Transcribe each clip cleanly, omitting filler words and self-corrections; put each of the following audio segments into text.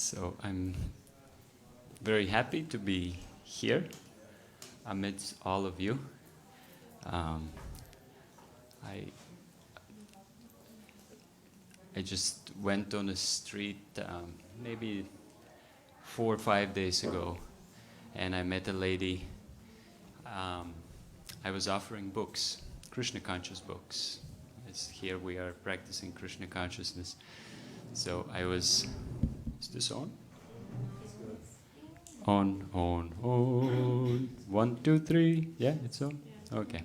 So I'm very happy to be here amidst all of you. Um, I I just went on the street maybe 4 or 5 days ago, and I met a lady. Um, I was offering books, Krishna conscious books. Here we are practicing Krishna consciousness. So I was. Is this on? On. 1, 2, 3. Yeah, it's on? Okay.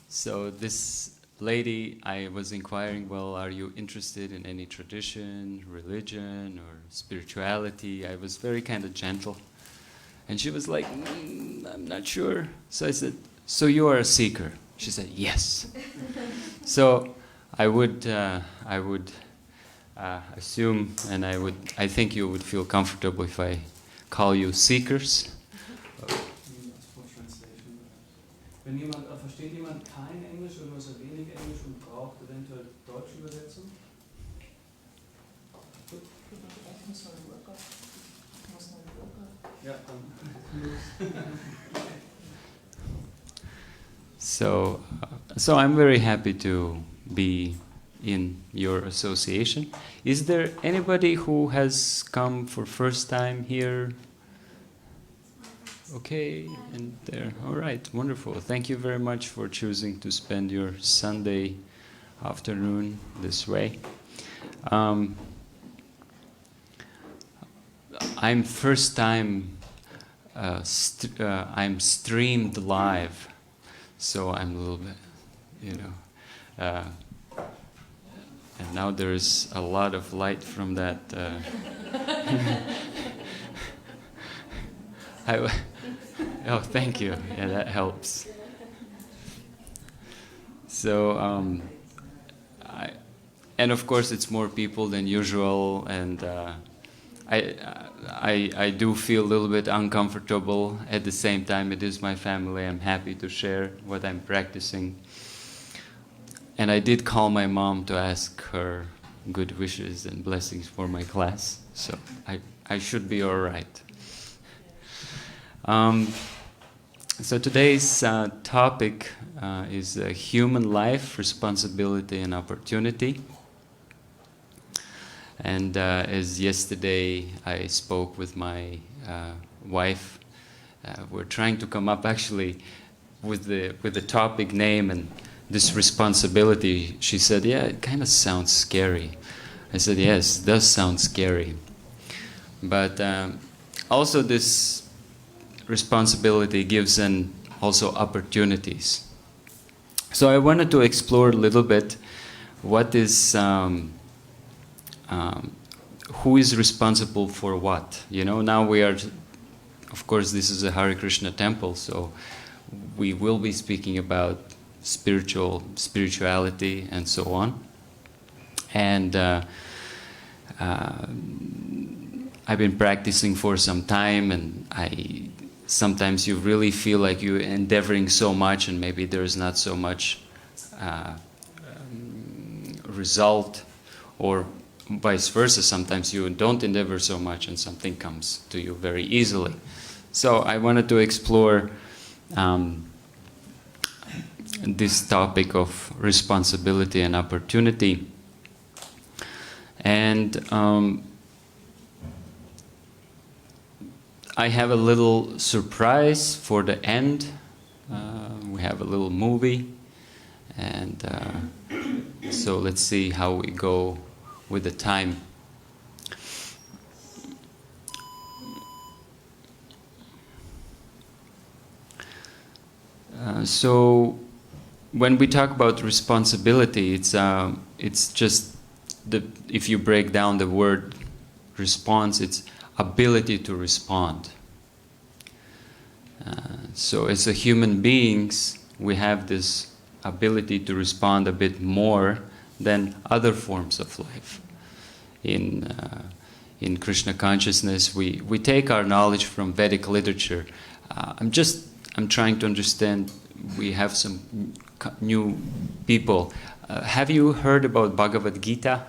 So this lady, I was inquiring, well, are you interested in any tradition, religion, or spirituality? I was very kind of gentle. And she was like, I'm not sure. So I said, so you are a seeker? She said, yes. So I would assume, and I think you would feel comfortable if I call you seekers. Versteht jemand kein Englisch oder nur sehr wenig Englisch und braucht eventuell deutsche Übersetzung? Gut. Ja, dann. So I'm very happy to be in your association. Is there anybody who has come for first time here? Okay, and there. All right, wonderful. Thank you very much for choosing to spend your Sunday afternoon this way. I'm first time. I'm streamed live, so I'm a little bit, and now there's a lot of light from that. Oh, thank you. Yeah, that helps. So, and of course, it's more people than usual, and I do feel a little bit uncomfortable. At the same time, it is my family. I'm happy to share what I'm practicing. And I did call my mom to ask her good wishes and blessings for my class, so I should be all right. So today's topic is human life, responsibility, and opportunity. And as yesterday I spoke with my wife, we're trying to come up actually with the topic name and this responsibility. She said, "Yeah, it kind of sounds scary." I said, "Yes, it does sound scary, but also this." Responsibility gives also opportunities. So I wanted to explore a little bit what is, who is responsible for what. Now we are, of course, this is a Hare Krishna temple, so we will be speaking about spirituality and so on. And I've been practicing for some time, and sometimes you really feel like you're endeavoring so much and maybe there's not so much result, or vice versa. Sometimes you don't endeavor so much and something comes to you very easily. So I wanted to explore this topic of responsibility and opportunity. And I have a little surprise for the end. We have a little movie, and so let's see how we go with the time. So when we talk about responsibility, it's just if you break down the word response, it's ability to respond. So as a human beings, we have this ability to respond a bit more than other forms of life. In Krishna consciousness, we take our knowledge from Vedic literature. I'm trying to understand. We have some new people. Have you heard about Bhagavad Gita?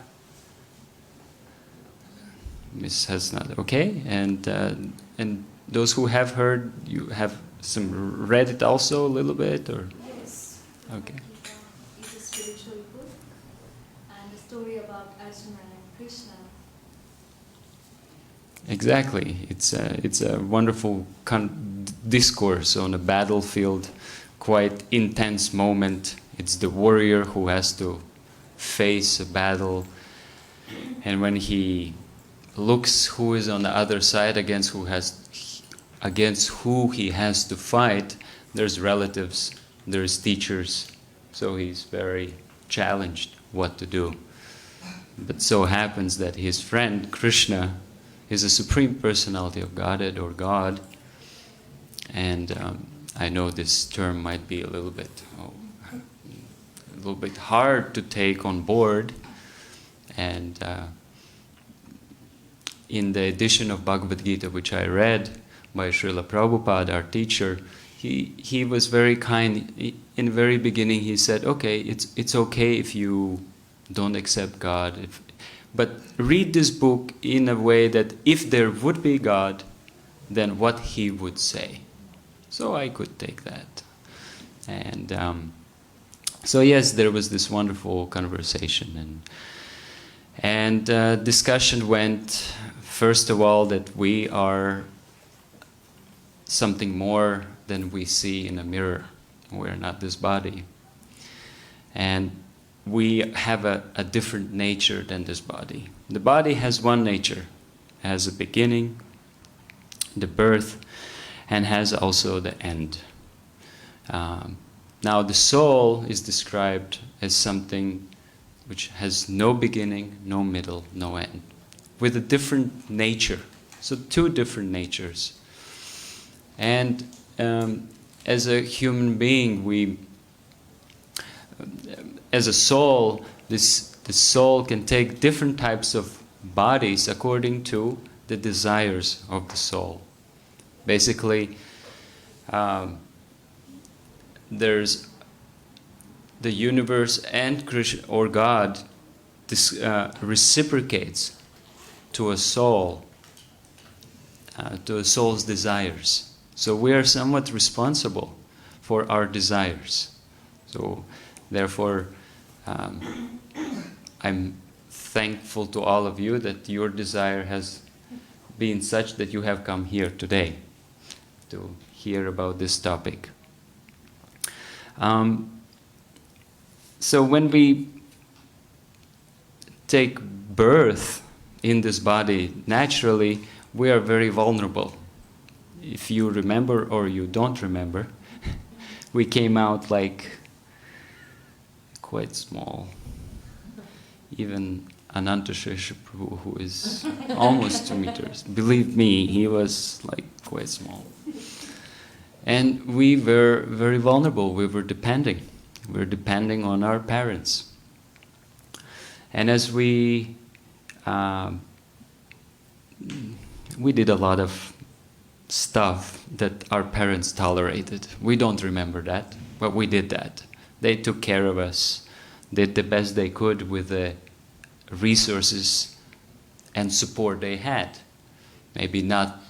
has not. Okay, and those who have heard, you have read it also a little bit, or Yes. okay. It's a spiritual book and a story about Arjuna and Krishna. Exactly, it's a wonderful discourse on a battlefield, quite intense moment. It's the warrior who has to face a battle, and when he looks who is on the other side against who he has to fight, there's relatives, there's teachers, so he's very challenged what to do. But so happens that his friend Krishna is a supreme personality of Godhead or God, and I know this term might be a little bit hard to take on board, and in the edition of Bhagavad Gita which I read by Srila Prabhupada, our teacher, he was very kind. In the very beginning he said, okay, it's okay if you don't accept God, but read this book in a way that if there would be God, then what he would say. So I could take that. And so yes, there was this wonderful conversation, and discussion went, first of all, that we are something more than we see in a mirror. We're not this body. And we have a different nature than this body. The body has one nature, has a beginning, the birth, and has also the end. Now the soul is described as something which has no beginning, no middle, no end, with a different nature. So two different natures. And as a human being, as a soul, the soul can take different types of bodies according to the desires of the soul. Basically, there's the universe and Krishna or God reciprocates to a soul, to a soul's desires. So we are somewhat responsible for our desires. So therefore, I'm thankful to all of you that your desire has been such that you have come here today to hear about this topic. So when we take birth in this body, naturally we are very vulnerable. If you remember or you don't remember, we came out like quite small. Even Ananta Shesha Prabhu, who is almost 2 meters, believe me, he was like quite small. And we were very vulnerable. We were depending. We were depending on our parents. And as we did a lot of stuff that our parents tolerated. We don't remember that, but we did that. They took care of us, did the best they could with the resources and support they had. Maybe not,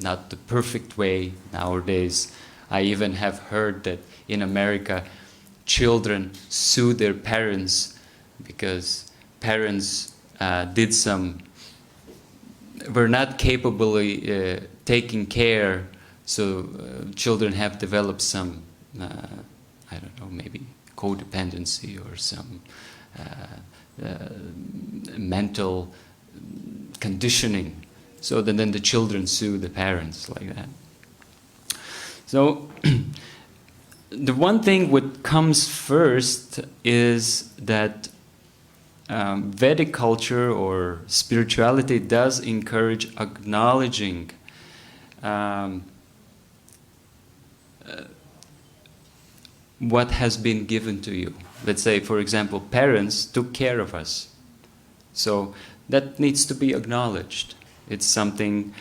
not the perfect way nowadays. I even have heard that in America, children sue their parents because parents were not capably taking care, so children have developed some, I don't know, maybe codependency or some mental conditioning, so that then the children sue the parents like that. So the one thing what comes first is that Vedic culture or spirituality does encourage acknowledging what has been given to you. Let's say, for example, parents took care of us. So that needs to be acknowledged. It's something,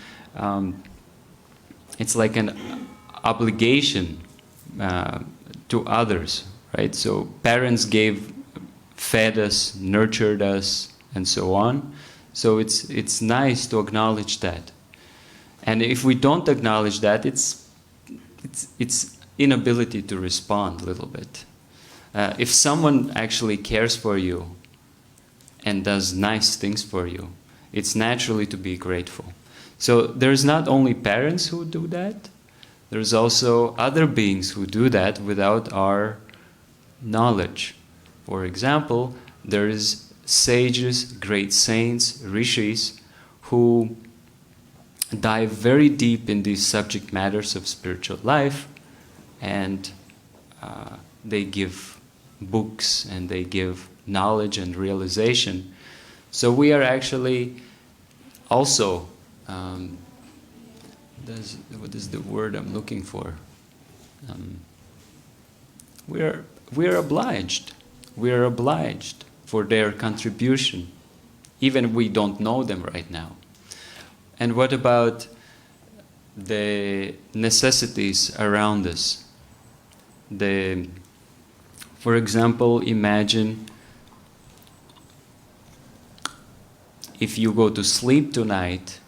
it's like an obligation to others, right? So parents fed us, nurtured us, and so on. So it's nice to acknowledge that. And if we don't acknowledge that, it's inability to respond a little bit. If someone actually cares for you and does nice things for you, it's naturally to be grateful. So there's not only parents who do that, there's also other beings who do that without our knowledge. For example, there is sages, great saints, rishis, who dive very deep in these subject matters of spiritual life, and they give books and they give knowledge and realization. So we are actually also, what is the word I'm looking for? We are obliged. We are obliged for their contribution, even if we don't know them right now. And what about the necessities around us? For example, imagine if you go to sleep tonight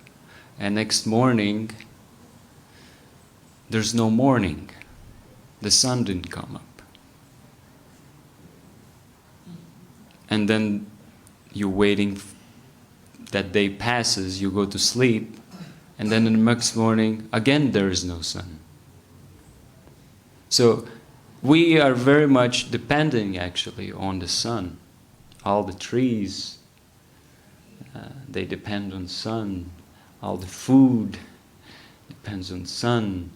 and next morning there's no morning. The sun didn't come up. And then you're waiting, that day passes, you go to sleep, and then the next morning, again there is no sun. So we are very much depending actually on the sun. All the trees, they depend on sun. All the food depends on sun.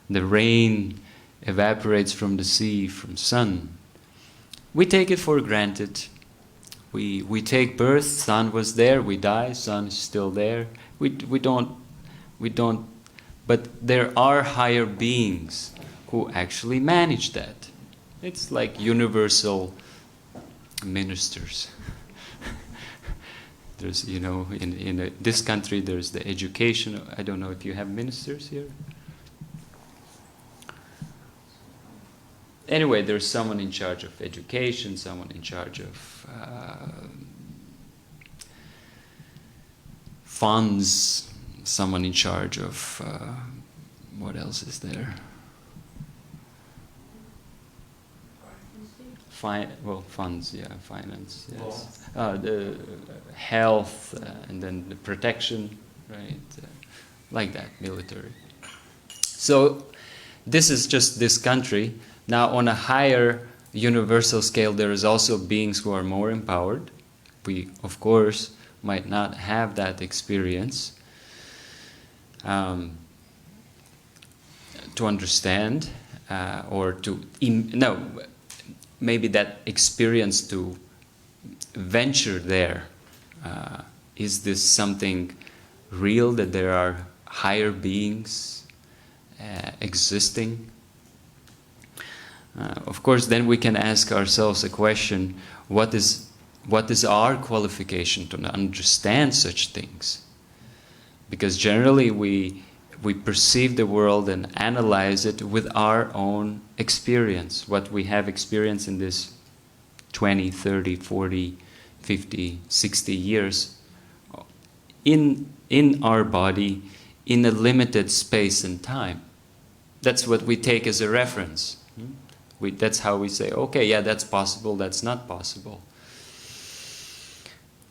The rain evaporates from the sea from sun. We take it for granted. We take birth, sun was there, we die, sun is still there. We don't, but there are higher beings who actually manage that. It's like universal ministers. There's, in this country there's the education. I don't know if you have ministers here. Anyway, there's someone in charge of education, someone in charge of funds, someone in charge of what else is there? Funds, yeah, finance, yes. The health, and then the protection, right? Like that, military. So this is just this country. Now, on a higher universal scale, there is also beings who are more empowered. We, of course, might not have that experience to understand or to... maybe that experience to venture there. Is this something real, that there are higher beings existing? Of course, then we can ask ourselves a question: what is our qualification to understand such things? Because generally we perceive the world and analyze it with our own experience, what we have experienced in this 20, 30, 40, 50, 60 years in our body, in a limited space and time. That's what we take as a reference. That's how we say, okay, yeah, that's possible, that's not possible.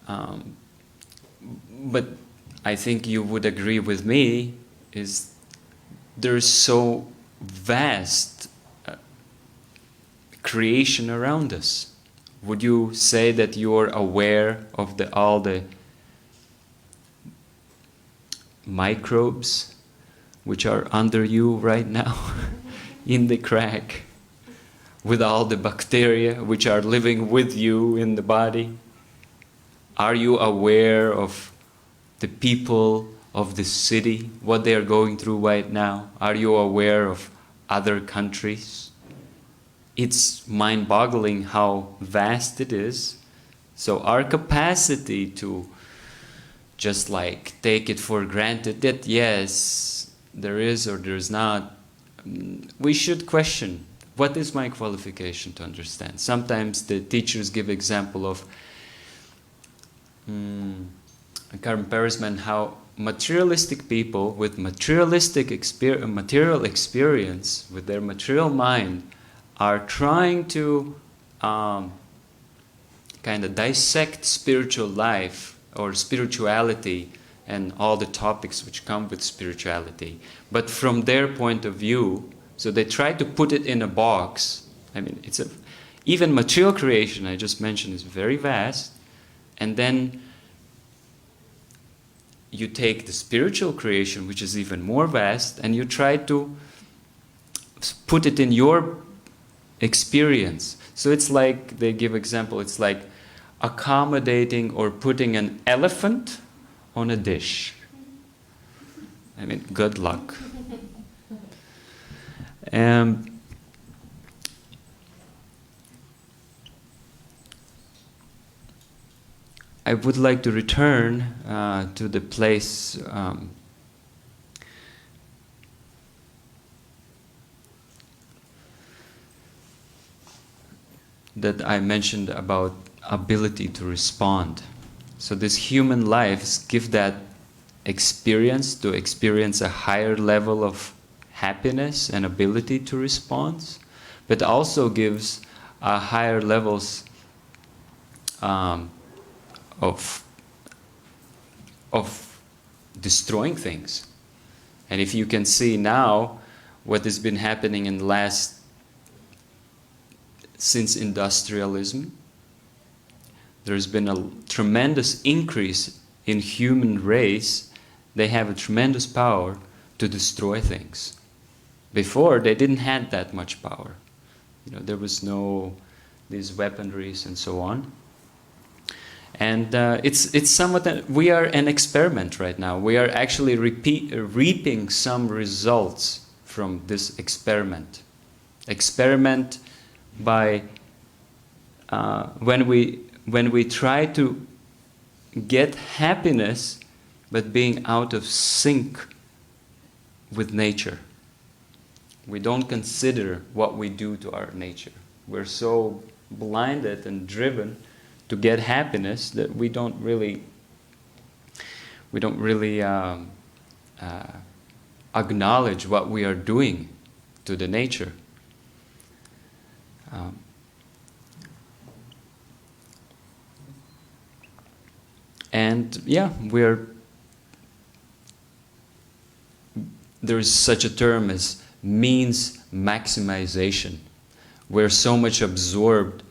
But I think you would agree with me, is there's so vast creation around us. Would you say that you're aware of all the microbes which are under you right now in the crack, with all the bacteria which are living with you in the body? Are you aware of the people of this city, what they are going through right now? Are you aware of other countries? It's mind-boggling how vast it is. So our capacity to just like take it for granted that yes, there is or there's not, we should question, what is my qualification to understand? Sometimes the teachers give example of a comparison how materialistic people with material experience, with their material mind, are trying to kind of dissect spiritual life or spirituality and all the topics which come with spirituality, but from their point of view. So they try to put it in a box. I mean, even material creation, I just mentioned, is very vast, and then you take the spiritual creation, which is even more vast, and you try to put it in your experience. So it's like, they give example, it's like accommodating or putting an elephant on a dish. I mean, good luck. I would like to return to the place that I mentioned about ability to respond. So this human lives give that experience to experience a higher level of happiness and ability to respond, but also gives higher levels of destroying things. And if you can see now what has been happening in the last, since industrialism, there's been a tremendous increase in human race. They have a tremendous power to destroy things. Before, they didn't have that much power. You know, there was no these weaponries and so on. And it's somewhat, we are an experiment right now. We are actually reaping some results from this experiment. Experiment by when we try to get happiness, but being out of sync with nature. We don't consider what we do to our nature. We're so blinded and driven to get happiness that we don't really acknowledge what we are doing to the nature. And yeah, there's such a term as means maximization. We're so much absorbed.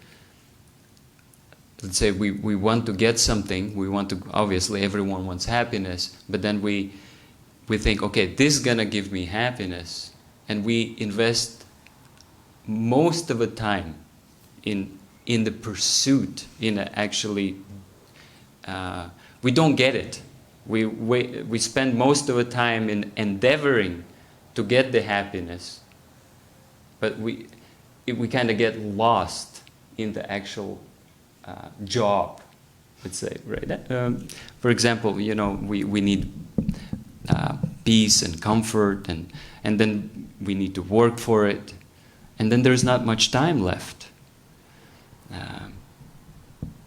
Let's say we want to get something, we want to, obviously everyone wants happiness, but then we think, okay, this is gonna give me happiness, and we invest most of the time in the pursuit, we don't get it. We spend most of the time in endeavoring to get the happiness, but we kind of get lost in the actual job, let's say, right? For example, you know, we need peace and comfort, and then we need to work for it, and then there's not much time left.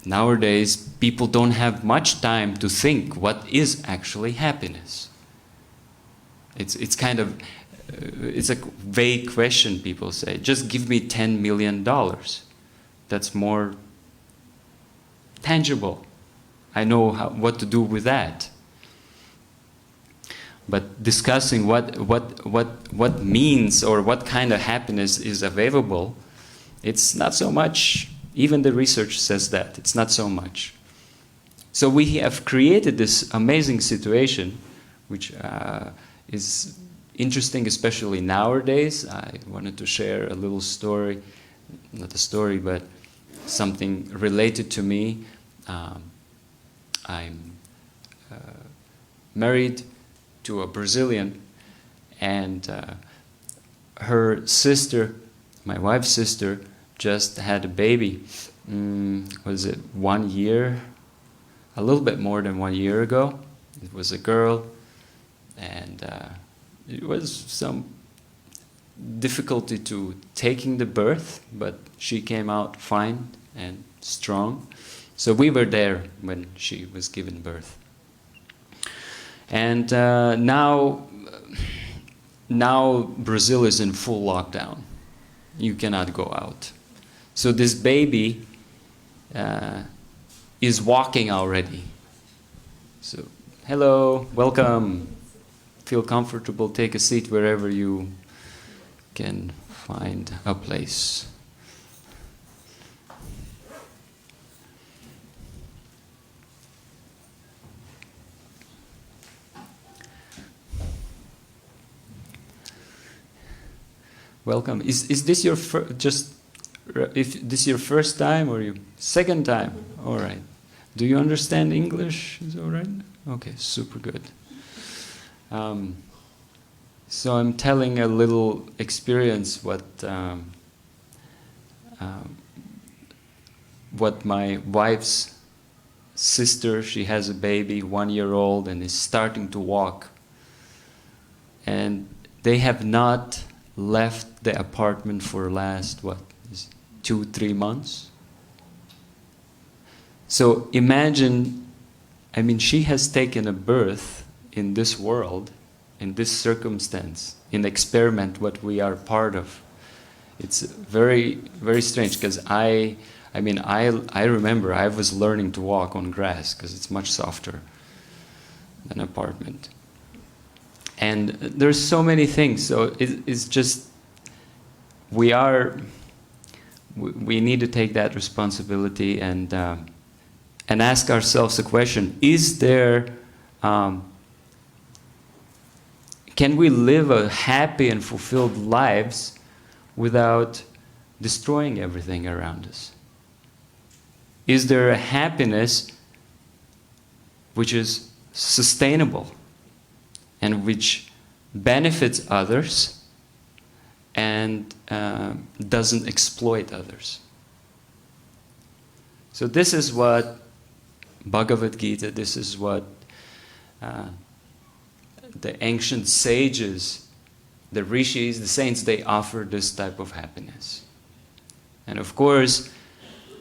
Nowadays, people don't have much time to think what is actually happiness. It's kind of, it's a vague question, people say. Just give me $10 million. That's more tangible. I know what to do with that. But discussing what means or what kind of happiness is available, it's not so much. Even the research says that. It's not so much. So we have created this amazing situation, which is interesting, especially nowadays. I wanted to share a little story, not a story, but something related to me. I'm married to a Brazilian, and her sister, my wife's sister, just had a baby. Was it 1 year? A little bit more than 1 year ago. It was a girl, and it was some difficulty to taking the birth, but she came out fine and strong. So we were there when she was given birth. And now Brazil is in full lockdown. You cannot go out. So this baby is walking already. So, hello, welcome. Feel comfortable, take a seat wherever you can find a place. Welcome. Is this your if this your first time or your second time? All right. Do you understand English? Is that all right? Okay, super good. So I'm telling a little experience what my wife's sister, she has a baby, 1 year old, and is starting to walk. And they have not left the apartment for last, 2-3 months? So imagine, she has taken a birth in this world, in this circumstance, in the experiment what we are part of. It's very, very strange, because I remember I was learning to walk on grass, because it's much softer than an apartment. And there's so many things, so it's just, we need to take that responsibility and ask ourselves a question: is there, can we live a happy and fulfilled lives without destroying everything around us? Is there a happiness which is sustainable and which benefits others and doesn't exploit others? So this is what Bhagavad Gita, this is what the ancient sages, the rishis, the saints, they offer this type of happiness. And of course,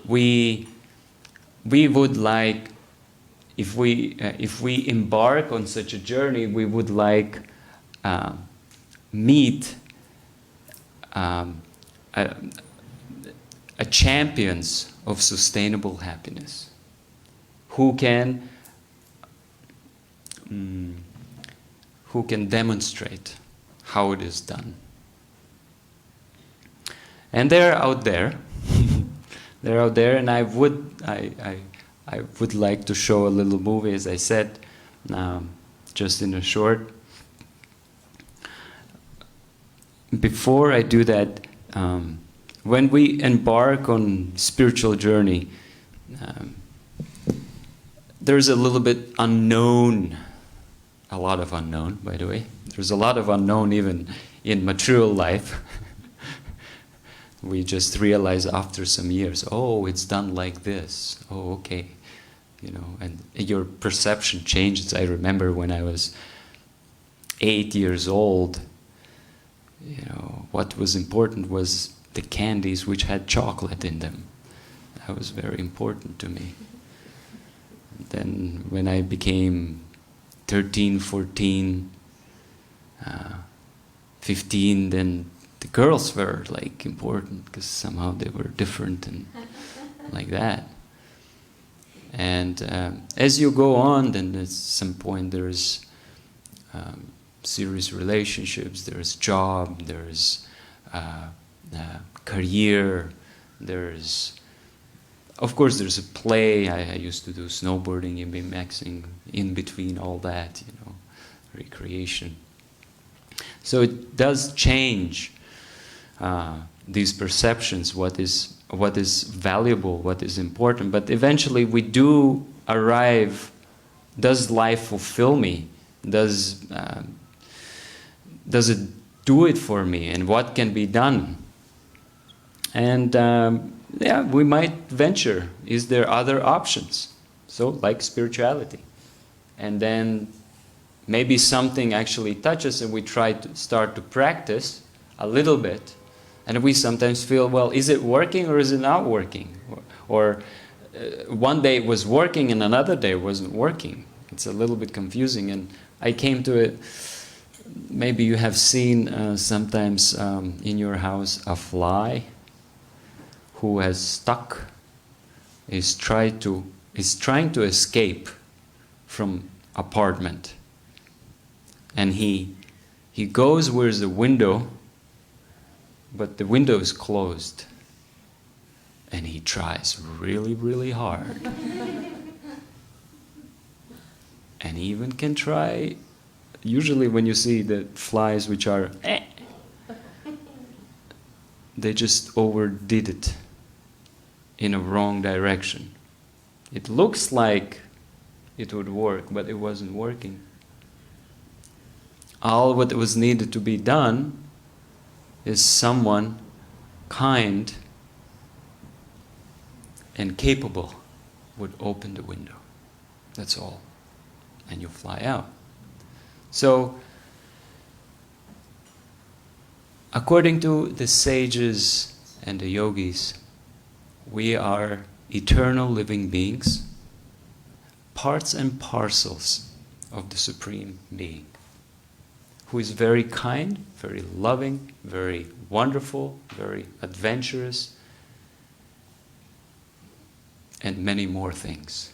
we would like, if we embark on such a journey, we would like meet a champions of sustainable happiness, who can demonstrate how it is done. And they're out there. They're out there, and I would like to show a little movie, as I said, just in a short. Before I do that, when we embark on spiritual journey, there's a little bit unknown, a lot of unknown, by the way. There's a lot of unknown even in material life. We just realize after some years, oh, it's done like this. Oh, okay. And your perception changes. I remember when I was 8 years old, what was important was the candies which had chocolate in them. That was very important to me. Then when I became 13, 14, 15, then the girls were important, because somehow they were different and like that. And as you go on, then at some point there's serious relationships, there's job, there's career, of course there's a play. I used to do snowboarding and BMXing in between all that, recreation. So it does change these perceptions, what is valuable, what is important. But eventually we do arrive, does life fulfill me? Does it do it for me? And what can be done? And we might venture. Is there other options? So, like spirituality. And then maybe something actually touches and we try to start to practice a little bit. And we sometimes feel, well, is it working or is it not working? Or one day it was working and another day it wasn't working. It's a little bit confusing, and I came to it. Maybe you have seen sometimes in your house a fly who has stuck, is trying to escape from apartment, and he goes where's the window, but the window is closed, and he tries really, really hard. And he even can try, usually when you see the flies which are they just overdid it in a wrong direction. It looks like it would work, but it wasn't working. All what was needed to be done is someone kind and capable would open the window. That's all. And you fly out. So, according to the sages and the yogis, we are eternal living beings, parts and parcels of the Supreme Being, who is very kind, very loving, very wonderful, very adventurous, and many more things.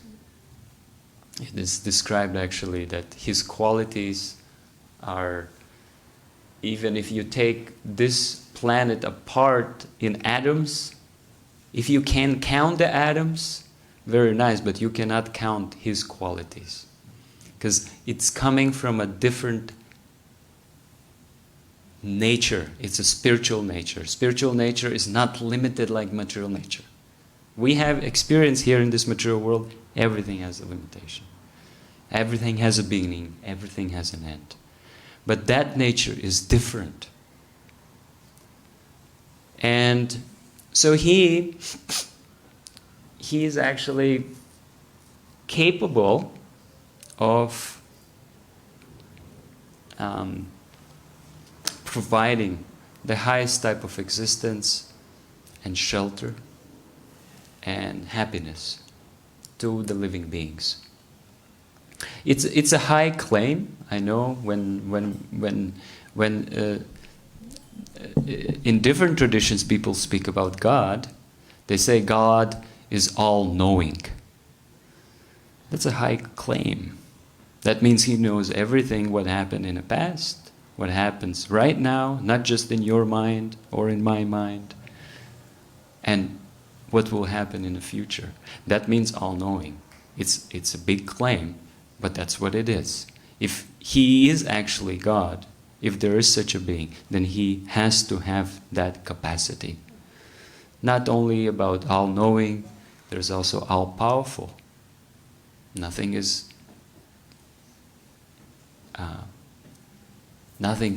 It is described actually that his qualities are, even if you take this planet apart in atoms, if you can count the atoms, very nice, but you cannot count his qualities. Because it's coming from a different nature. It's a spiritual nature. Spiritual nature is not limited like material nature. We have experience here in this material world, everything has a limitation. Everything has a beginning, everything has an end. But that nature is different. And so he is actually capable of providing the highest type of existence and shelter and happiness to the living beings. It's a high claim, I know. When in different traditions people speak about God, they say God is all-knowing. That's a high claim. That means he knows everything what happened in the past, what happens right now, not just in your mind or in my mind, and what will happen in the future. That means all-knowing. It's a big claim, but that's what it is. If he is actually God, if there is such a being, then he has to have that capacity. Not only about all-knowing, there's also all-powerful. Nothing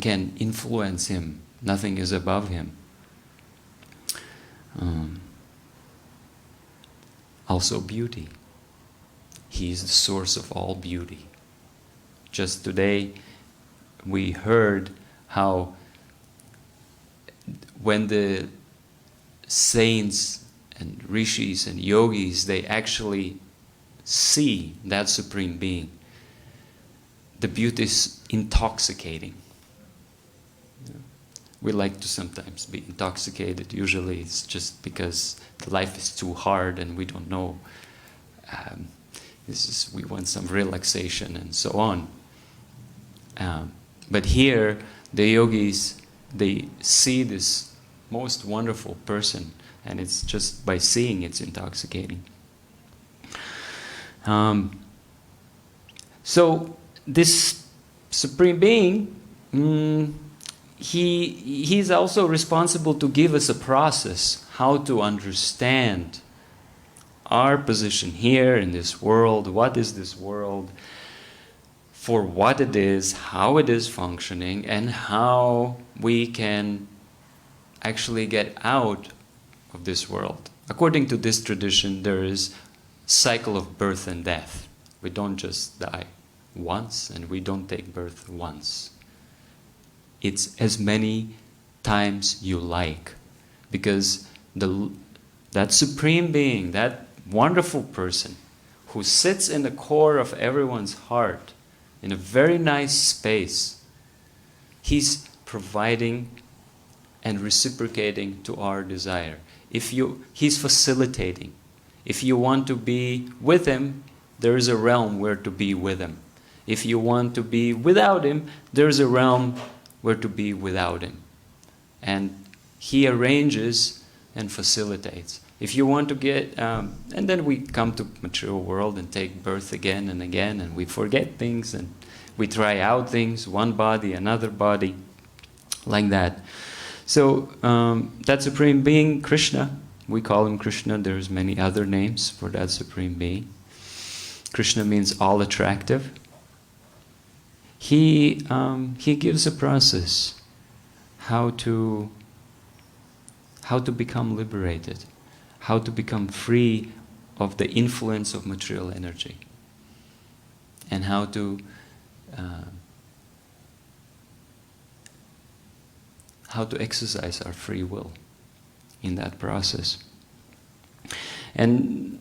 can influence him. Nothing is above him. Also beauty. He is the source of all beauty. Just today, we heard how when the saints and rishis and yogis, they actually see that Supreme Being, the beauty is intoxicating. We like to sometimes be intoxicated. Usually it's just because the life is too hard and we don't know. We want some relaxation and so on. But here, the yogis, they see this most wonderful person, and it's just by seeing it's intoxicating. So this Supreme Being, he's also responsible to give us a process how to understand our position here in this world. What is this world? For what it is, how it is functioning, and how we can actually get out of this world. According to this tradition, there is cycle of birth and death. We don't just die once, and we don't take birth once. It's as many times you like, because that Supreme Being, that wonderful person who sits in the core of everyone's heart, in a very nice space, He's providing and reciprocating to our desire. He's facilitating. If you want to be with Him, there is a realm where to be with Him. If you want to be without Him, there is a realm where to be without Him. And He arranges and facilitates. If you want to get, and then we come to material world and take birth again and again, and we forget things, and we try out things, one body, another body, like that. So that Supreme Being, Krishna, we call Him Krishna. There's many other names for that Supreme Being. Krishna means all attractive. He gives a process how to become liberated, how to become free of the influence of material energy, and how to exercise our free will in that process. And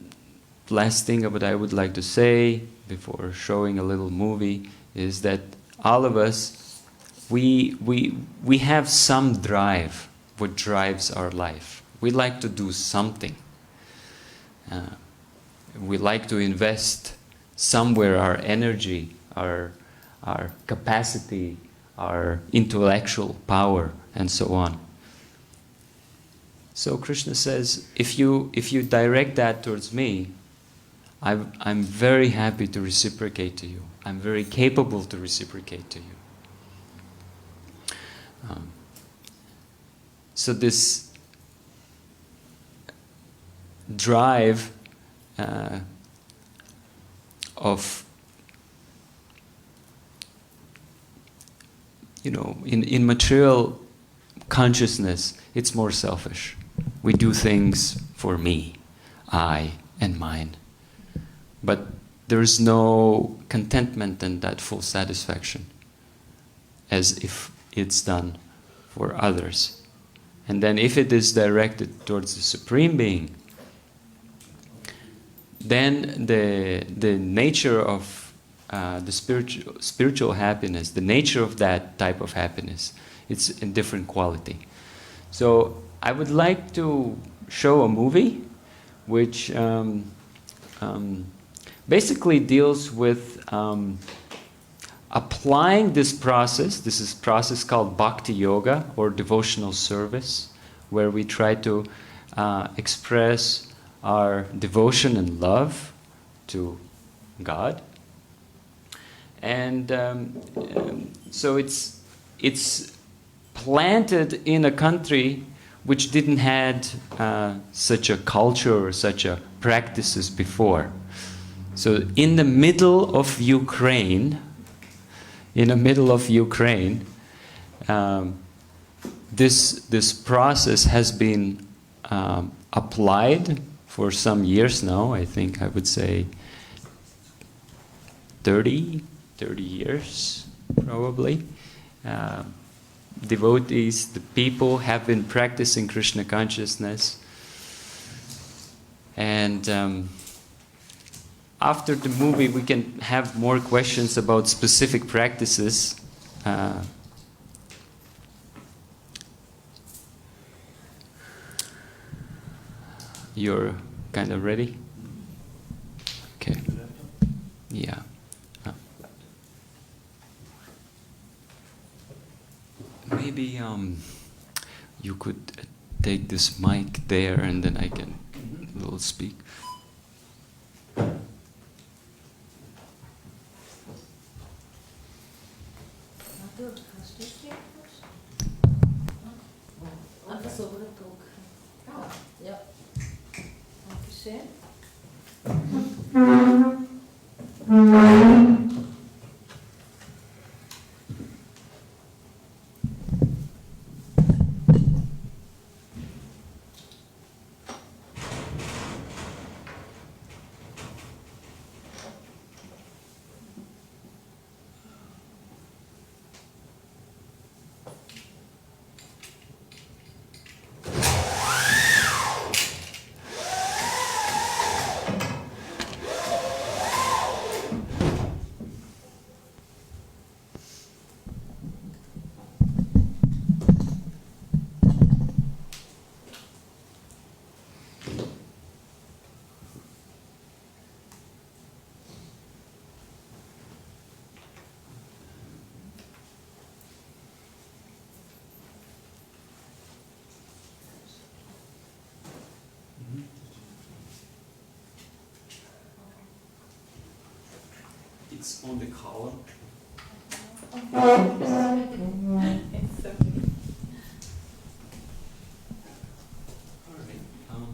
last thing what I would like to say before showing a little movie is that all of us, we have some drive, what drives our life. We like to do something. We like to invest somewhere our energy, our capacity, our intellectual power, and so on. So Krishna says, if you direct that towards me, I'm very happy to reciprocate to you. I'm very capable to reciprocate to you. So this drive of, in material consciousness, it's more selfish. We do things for me, I, and mine. But there is no contentment and that full satisfaction as if it's done for others. And then if it is directed towards the Supreme Being, then the nature of the spiritual happiness, the nature of that type of happiness, it's a different quality. So I would like to show a movie which basically deals with applying this process. This is a process called Bhakti Yoga, or devotional service, where we try to express our devotion and love to God. And so it's planted in a country which didn't had such a culture or such a practices before. So in the middle of Ukraine, this process has been applied for some years now. I think I would say 30 years probably. Devotees, the people have been practicing Krishna consciousness, and after the movie we can have more questions about specific practices. You're kind of ready? Okay. Yeah. Maybe you could take this mic there, and then I can a little speak. it's on the column. It's okay. All right.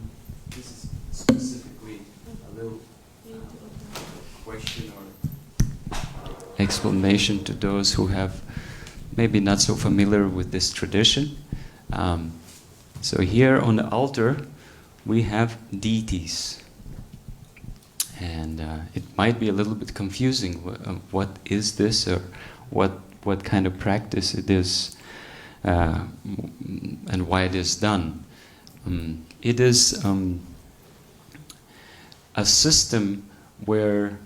This is specifically a little question or explanation to those who have maybe not so familiar with this tradition. So here on the altar, we have deities. And it might be a little bit confusing. What is this, or what kind of practice it is, and why it is done? It is a system where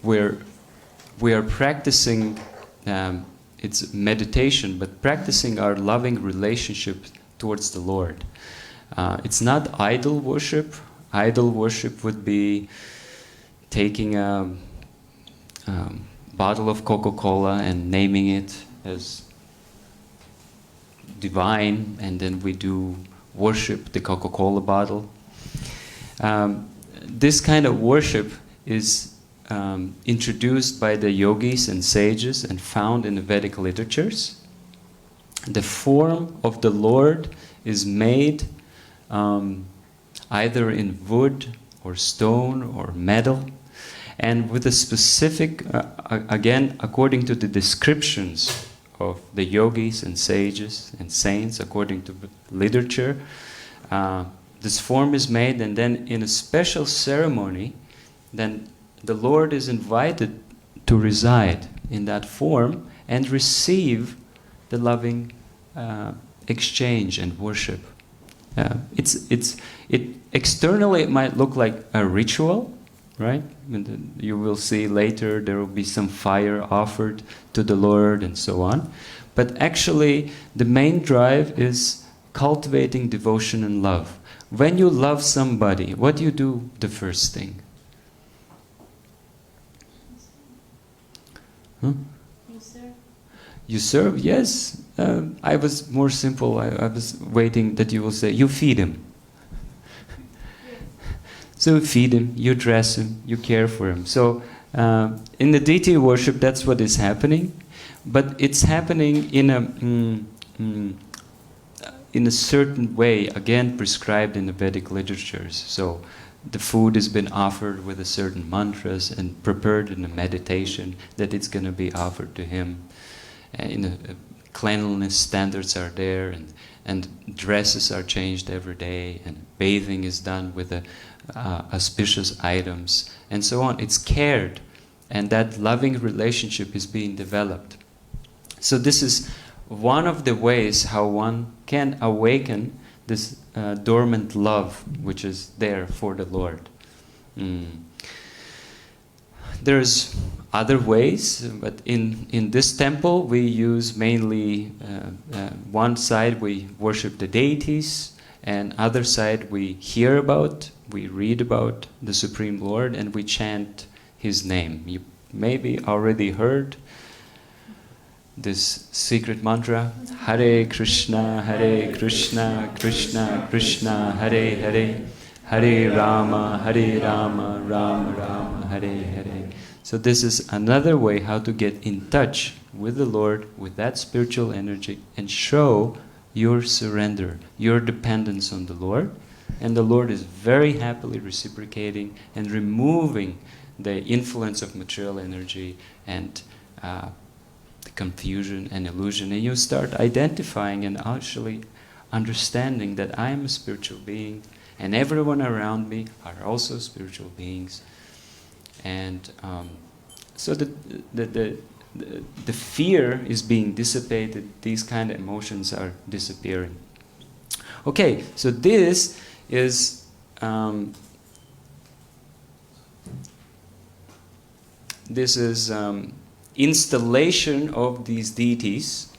we are practicing. It's meditation, but practicing our loving relationship towards the Lord. It's not idol worship. Idol worship would be taking a bottle of Coca-Cola and naming it as divine, and then we do worship the Coca-Cola bottle. This kind of worship is introduced by the yogis and sages and found in the Vedic literatures. The form of the Lord is made either in wood or stone or metal, and with a specific, again, according to the descriptions of the yogis and sages and saints, according to literature, this form is made, and then in a special ceremony, then the Lord is invited to reside in that form and receive the loving exchange and worship. Externally it might look like a ritual, right? And you will see later there will be some fire offered to the Lord and so on. But actually the main drive is cultivating devotion and love. When you love somebody, what do you do the first thing? Huh? You serve, yes. I was more simple. I was waiting that you will say, you feed him. So you feed him, you dress him, you care for him. So in the deity worship, that's what is happening. But it's happening in a certain way, again prescribed in the Vedic literatures. So the food has been offered with a certain mantras and prepared in a meditation that it's going to be offered to him. Cleanliness standards are there, and dresses are changed every day, and bathing is done with auspicious items, and so on. It's cared, and that loving relationship is being developed. So this is one of the ways how one can awaken this dormant love which is there for the Lord. There's other ways, but in this temple we use mainly one side we worship the deities, and other side we hear about, we read about the Supreme Lord, and we chant His name. You maybe already heard this secret mantra, Hare Krishna, Krishna Krishna, Hare Hare, Hare Rama, Rama Rama, Hare Hare. So this is another way how to get in touch with the Lord, with that spiritual energy, and show your surrender, your dependence on the Lord. And the Lord is very happily reciprocating and removing the influence of material energy and the confusion and illusion. And you start identifying and actually understanding that I am a spiritual being, and everyone around me are also spiritual beings. And so the fear is being dissipated. These kind of emotions are disappearing. Okay, so this is installation of these deities,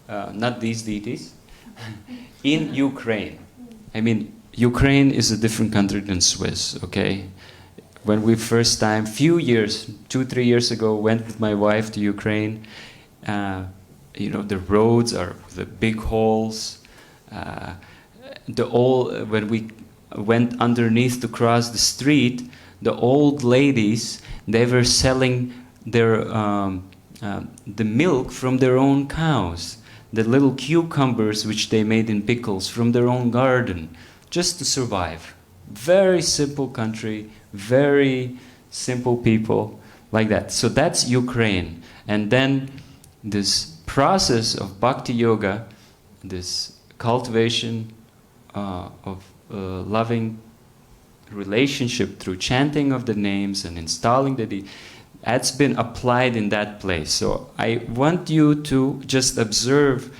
not these deities, in Ukraine. I mean, Ukraine is a different country than Swiss, okay? When we first time, 2-3 years ago, went with my wife to Ukraine, the roads are the big holes. When we went underneath to cross the street, the old ladies, they were selling their the milk from their own cows, the little cucumbers which they made in pickles from their own garden, just to survive. Very simple country, very simple people, like that. So that's Ukraine. And then this process of bhakti yoga, this cultivation of loving relationship through chanting of the names and installing the that's been applied in that place. So I want you to just observe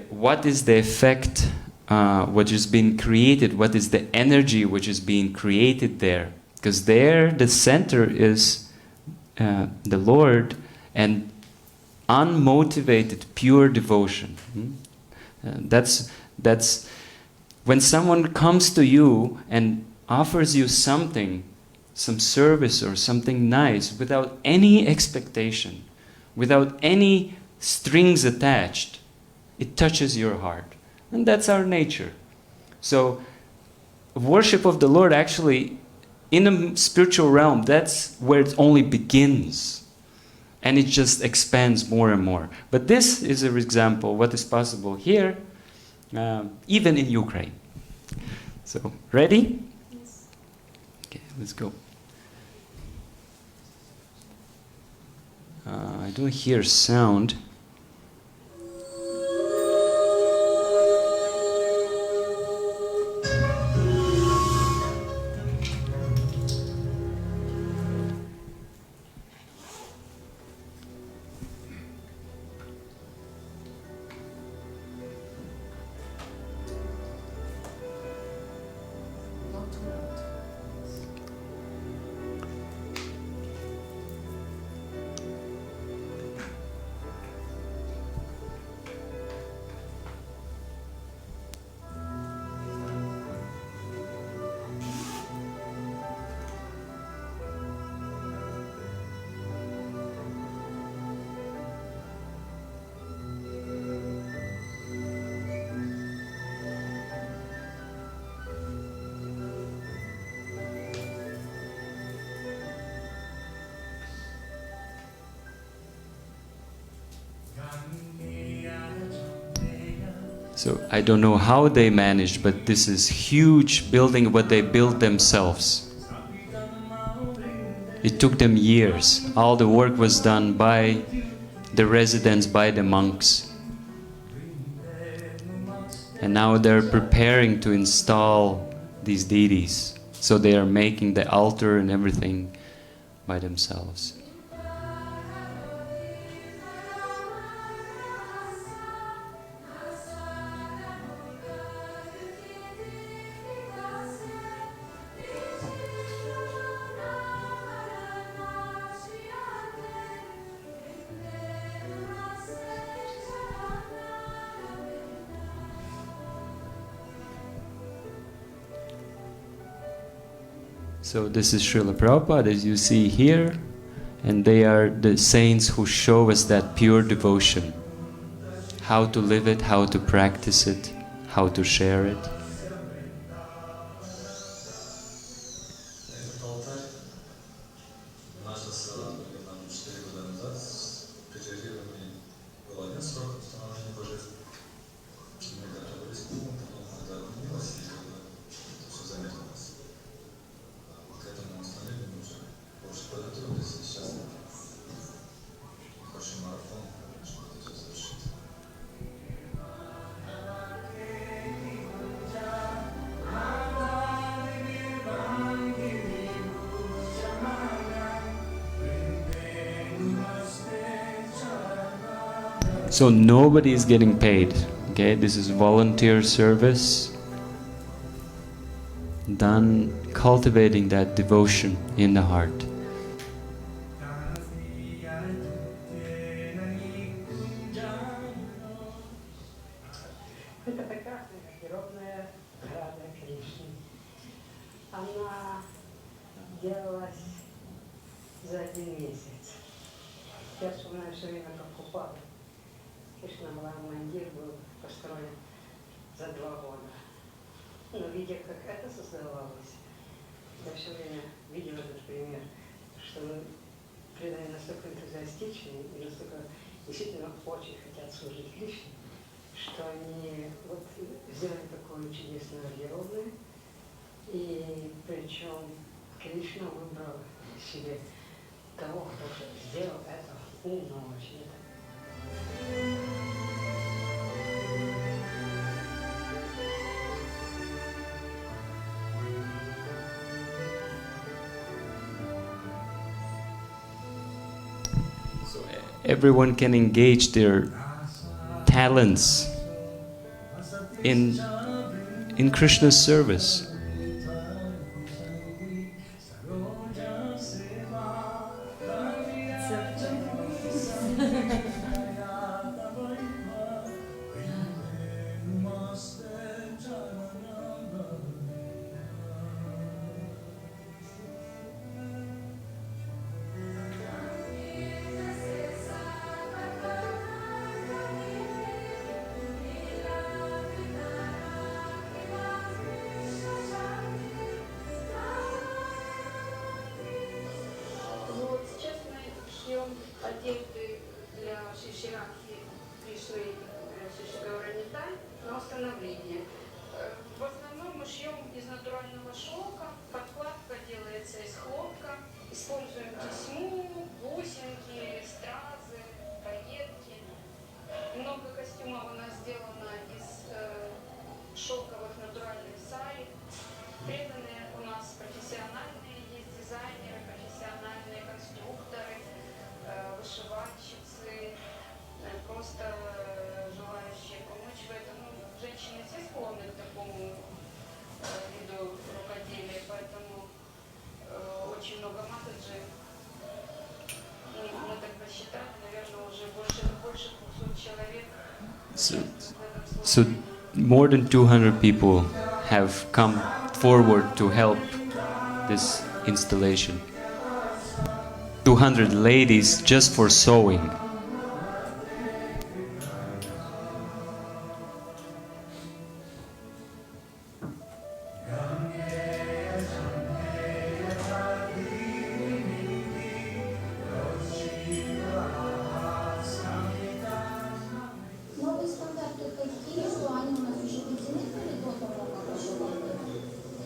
what is the effect which is being created, what is the energy which is being created there. Because there the center is the Lord and unmotivated, pure devotion. That's when someone comes to you and offers you something, some service or something nice, without any expectation, without any strings attached, it touches your heart. And that's our nature. So worship of the Lord actually, in the spiritual realm, that's where it only begins. And it just expands more and more. But this is an example what is possible here, even in Ukraine. So, ready? Yes. Okay, let's go. I don't hear sound. So I don't know how they managed, but this is huge building what they built themselves. It took them years. All the work was done by the residents, by the monks. And now they're preparing to install these deities. So they are making the altar and everything by themselves. So this is Srila Prabhupada, as you see here, and they are the saints who show us that pure devotion. How to live it, how to practice it, how to share it. So nobody is getting paid, okay? This is volunteer service done cultivating that devotion in the heart. Это прекрасная, гардеробная ограда Кришны. Она делалась за 1 месяц. Я вспоминаю все время, как упала. Кришна Мандир был построен за 2 года. Но видя, как это создавалось, я все время видела этот пример, что преданные настолько энтузиастичны и настолько действительно очень хотят служить Кришне, что они вот сделали такое чудесное героя, и причем Кришна выбрал себе того, кто сделал это умно очень. So everyone can engage their talents in Krishna's service. Одежды для Шиширадхи Кришны на установление. В основном мы шьем из натурального шелка, подкладка делается из хлопка, используем тесьму, бусинки, стразы, пайетки. Много костюмов у нас сделано из шелковых натуральных сари. Преданные у нас профессиональные, есть дизайнеры, профессиональные конструкторы, вышивальщицы, просто желающие помочь в этом. Ну, женщины все склонны к такому виду рукоделия, поэтому очень много матаджи. Мы так посчитали, наверное, уже больше 200 человек. So more than 200 people have come forward to help this installation. 200 ladies just for sewing. Новые стандарты такие, что они у нас уже введены были до того, как еще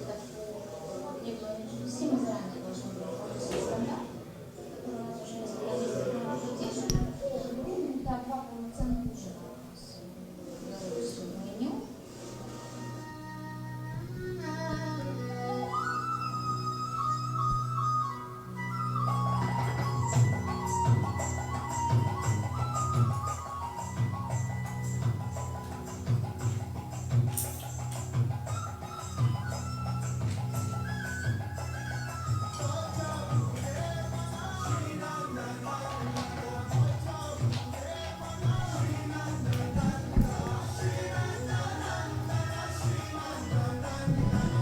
это все мы заранее должны были получить стандарт, который у нас уже несколько месяцев уже да, 2 полноценных ужина у нас в меню.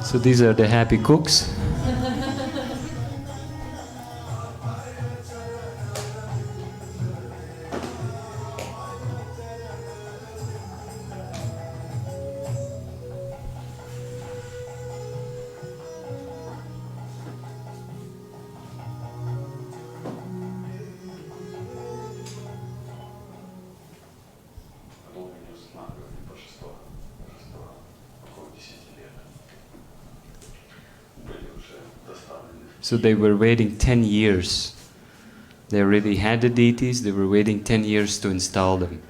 So these are the happy cooks. So they were waiting 10 years. They already had the deities, they were waiting 10 years to install them.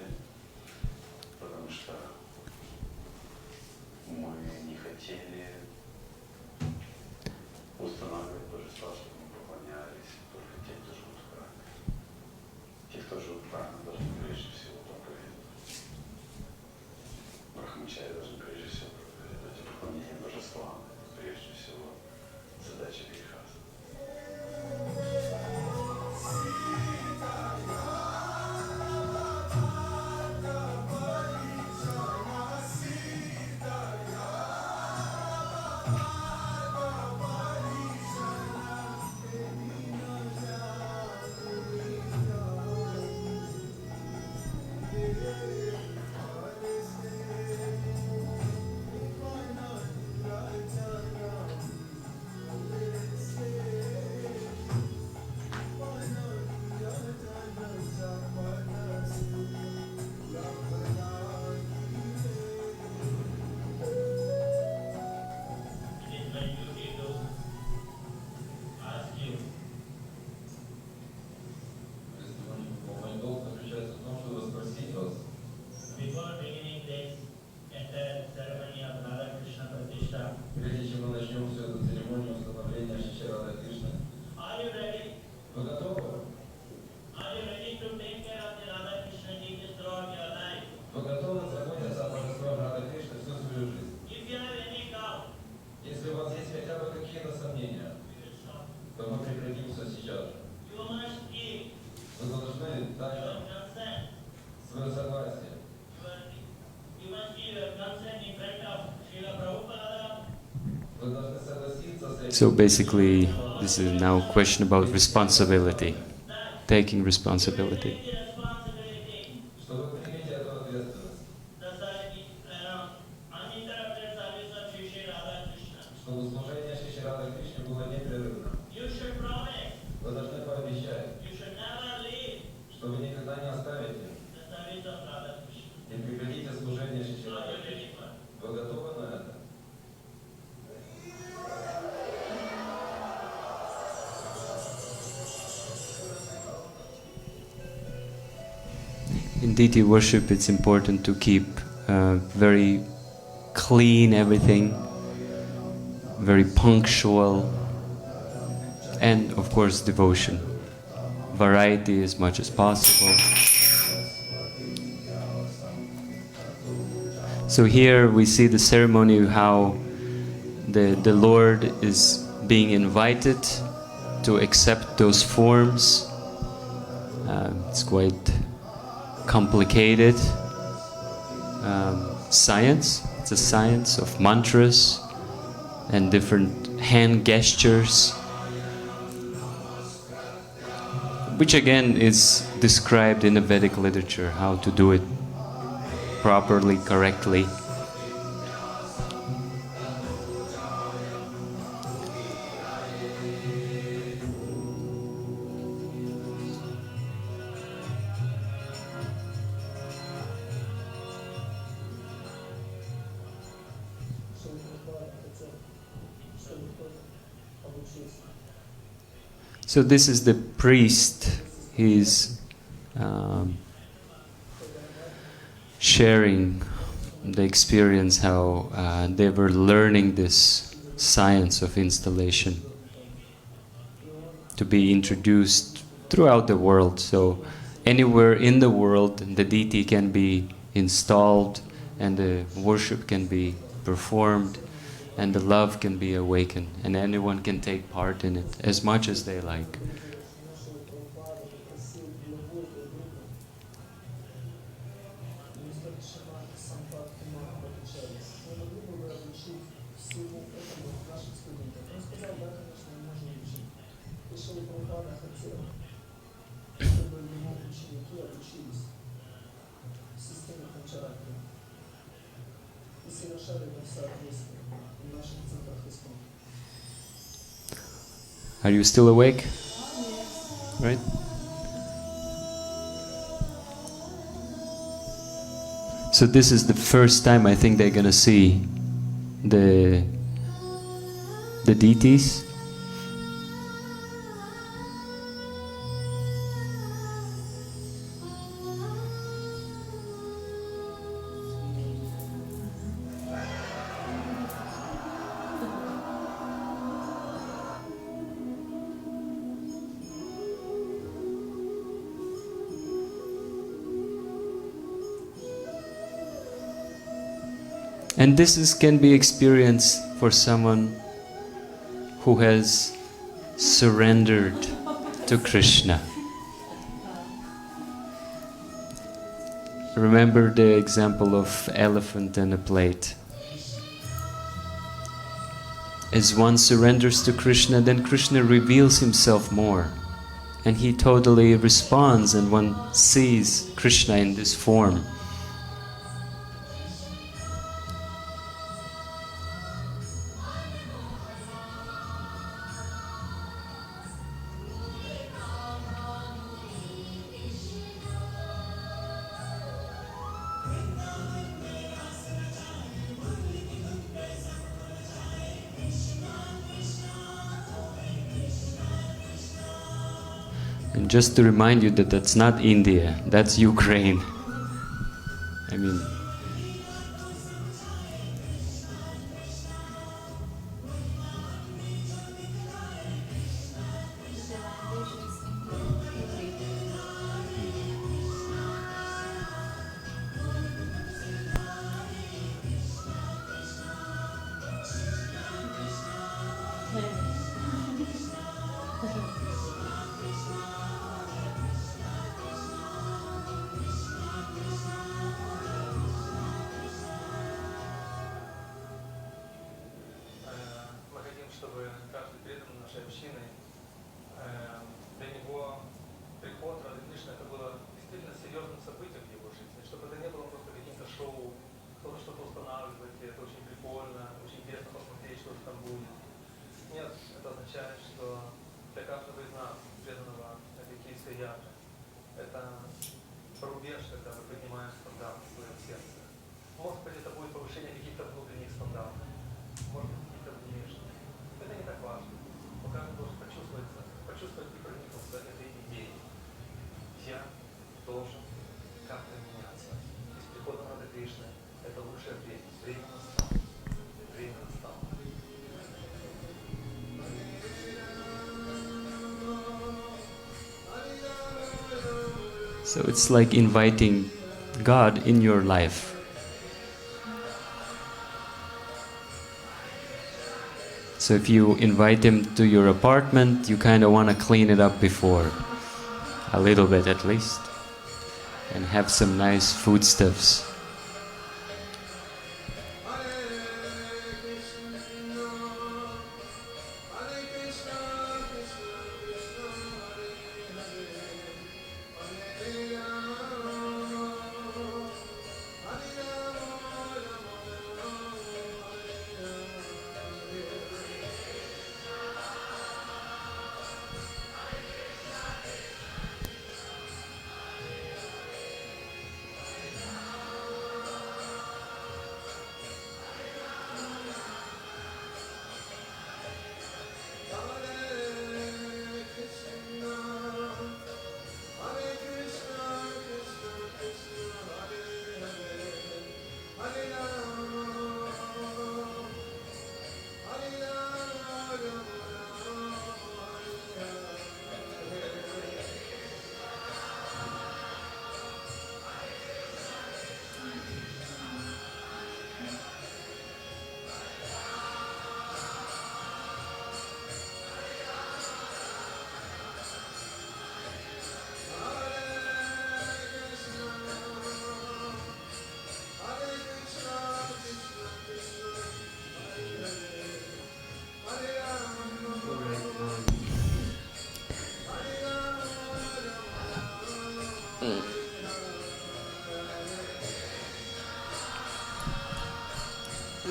So basically, this is now a question about responsibility, taking responsibility. In deity worship, it's important to keep very clean everything, very punctual, and of course devotion. Variety as much as possible. So here we see the ceremony, how the Lord is being invited to accept those forms. It's quite complicated science. It's a science of mantras and different hand gestures, which again is described in the Vedic literature, how to do it properly, correctly. So this is the priest. He's sharing the experience, how they were learning this science of installation to be introduced throughout the world. So anywhere in the world, the deity can be installed and the worship can be performed and the love can be awakened, and anyone can take part in it as much as they like. Are you still awake? Right? So this is the first time I think they're gonna see the deities. And this can be experienced for someone who has surrendered to Krishna. Remember the example of elephant and a plate. As one surrenders to Krishna, then Krishna reveals himself more. And he totally responds, and one sees Krishna in this form. And just to remind you that that's not India, that's Ukraine. I mean, Кришны это было действительно серьезным событием в его жизни, чтобы это не было просто каким-то шоу, кто-то что-то устанавливает, и это очень прикольно, очень интересно посмотреть, что же там будет. Нет, это означает, что для каждого из нас, преданного этой киевской ятры, это рубеж, когда мы поднимаем стандарт в своем сердце. Может быть, это будет повышение каких-то внутренних стандартов, может быть, каких-то внешних. Это не так важно. Но каждый должен почувствовать и проникнуться этой идеей. Я должен как-то меняться. И с приходом Нанды Кришны это лучшее время. Время настало. Время настало. So it's like inviting God in your life. So if you invite him to your apartment, you kind of want to clean it up before, a little bit at least, and have some nice foodstuffs.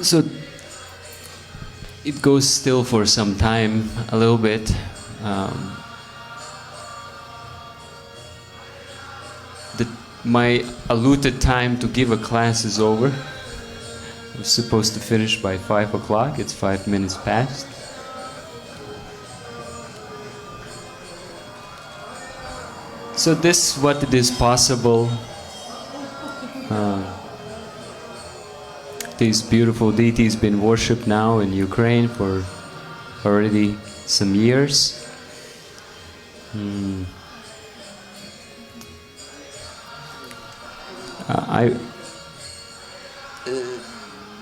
So it goes still for some time, a little bit. My allotted time to give a class is over. I was supposed to finish by 5 o'clock. It's 5 minutes past. So this, what it is possible. These beautiful deities been worshipped now in Ukraine for already some years.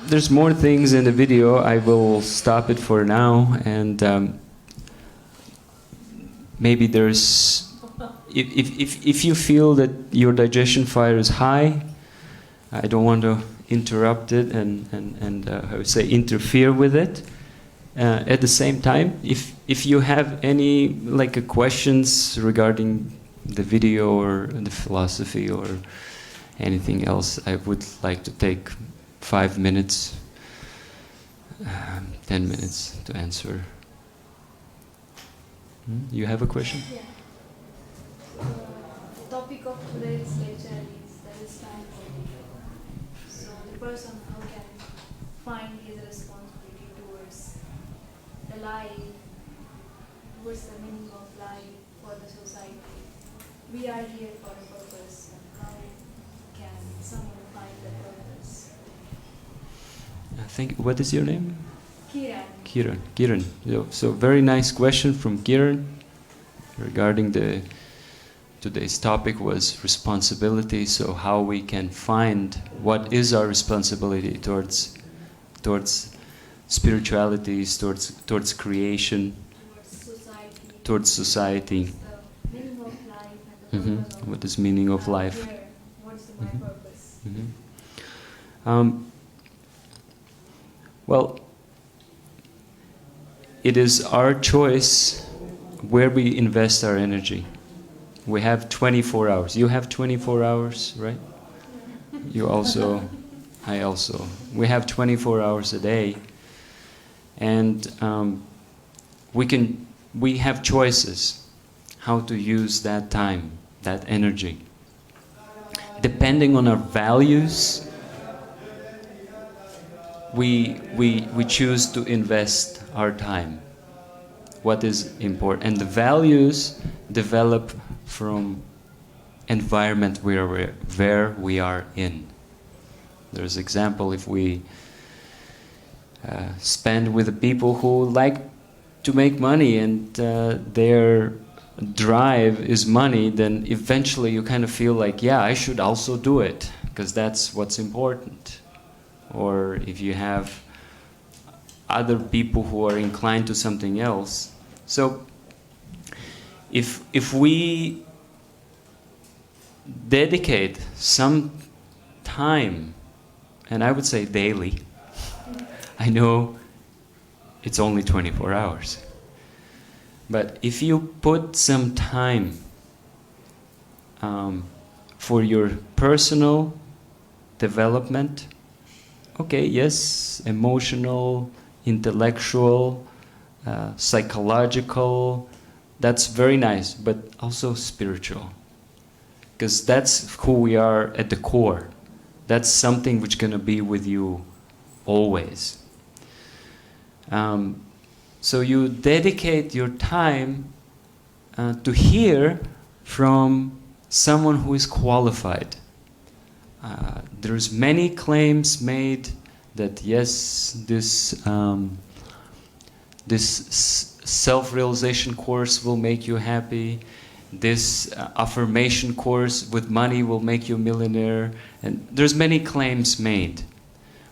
There's more things in the video. I will stop it for now, and maybe there's, if you feel that your digestion fire is high, I don't want to interrupt it and I would say interfere with it. At the same time, if you have any questions regarding the video or the philosophy or anything else, I would like to take 5 minutes, 10 minutes to answer. You have a question? Yeah. The topic of today's lecture is there is time for video. So the person who can find his responsibility towards the life, towards the meaning of life for the society. We are here for a purpose, and how can someone find the purpose? What is your name? Kiran. Kiran. So very nice question from Kiran regarding today's topic was responsibility. So how we can find what is our responsibility towards spirituality, towards creation, towards society. The meaning of life and the purpose of What is meaning of life? What's my purpose? Well, it is our choice where we invest our energy. We have 24 hours. You have 24 hours, right? You also, I also. We have 24 hours a day. And we have choices how to use that time, that energy. Depending on our values, we choose to invest our time. What is important. And the values develop from environment where we are in. There's example, if we spend with the people who like to make money and their drive is money, then eventually you kind of feel like, yeah, I should also do it, because that's what's important. Or if you have other people who are inclined to something else. So if we dedicate some time, and I would say daily, I know it's only 24 hours, but if you put some time for your personal development, okay, yes, emotional, intellectual, psychological, that's very nice, but also spiritual. Because that's who we are at the core. That's something which is going to be with you always. So you dedicate your time to hear from someone who is qualified. There's many claims made that yes, this self-realization course will make you happy. This affirmation course with money will make you a millionaire. And there's many claims made.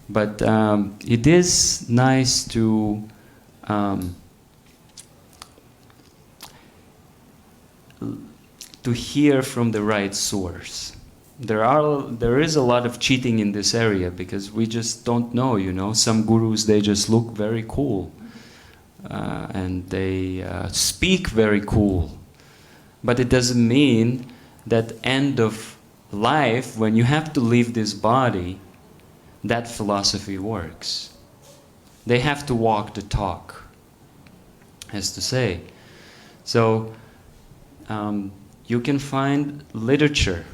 But it is nice to hear from the right source. There is a lot of cheating in this area because we just don't know, you know. Some gurus, they just look very cool. And they speak very cool. But it doesn't mean that end of life, when you have to leave this body, that philosophy works. They have to walk the talk, as to say. So you can find literature,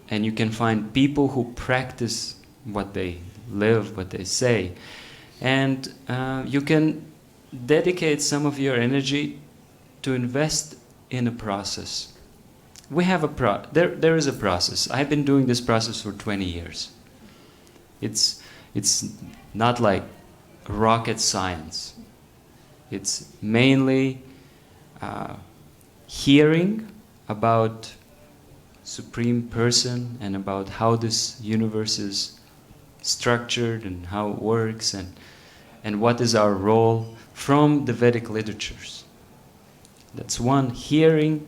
and you can find people who practice what they live, what they say. And you can dedicate some of your energy to invest in a process. We have there is a process. I've been doing this process for 20 years. It's not like rocket science. It's mainly hearing about Supreme Person and about how this universe is structured and how it works and what is our role from the Vedic literatures. That's one, hearing,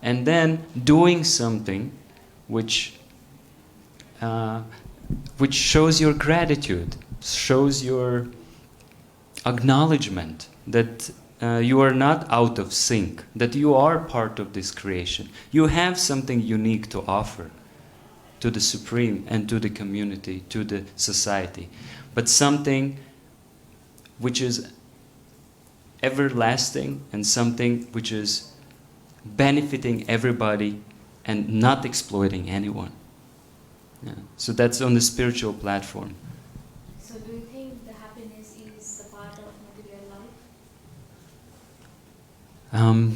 and then doing something which shows your gratitude, shows your acknowledgement that you are not out of sync, that you are part of this creation. You have something unique to offer to the Supreme and to the community, to the society, but something which is everlasting and something which is benefiting everybody and not exploiting anyone. Yeah. So that's on the spiritual platform. So do you think the happiness is the part of material life?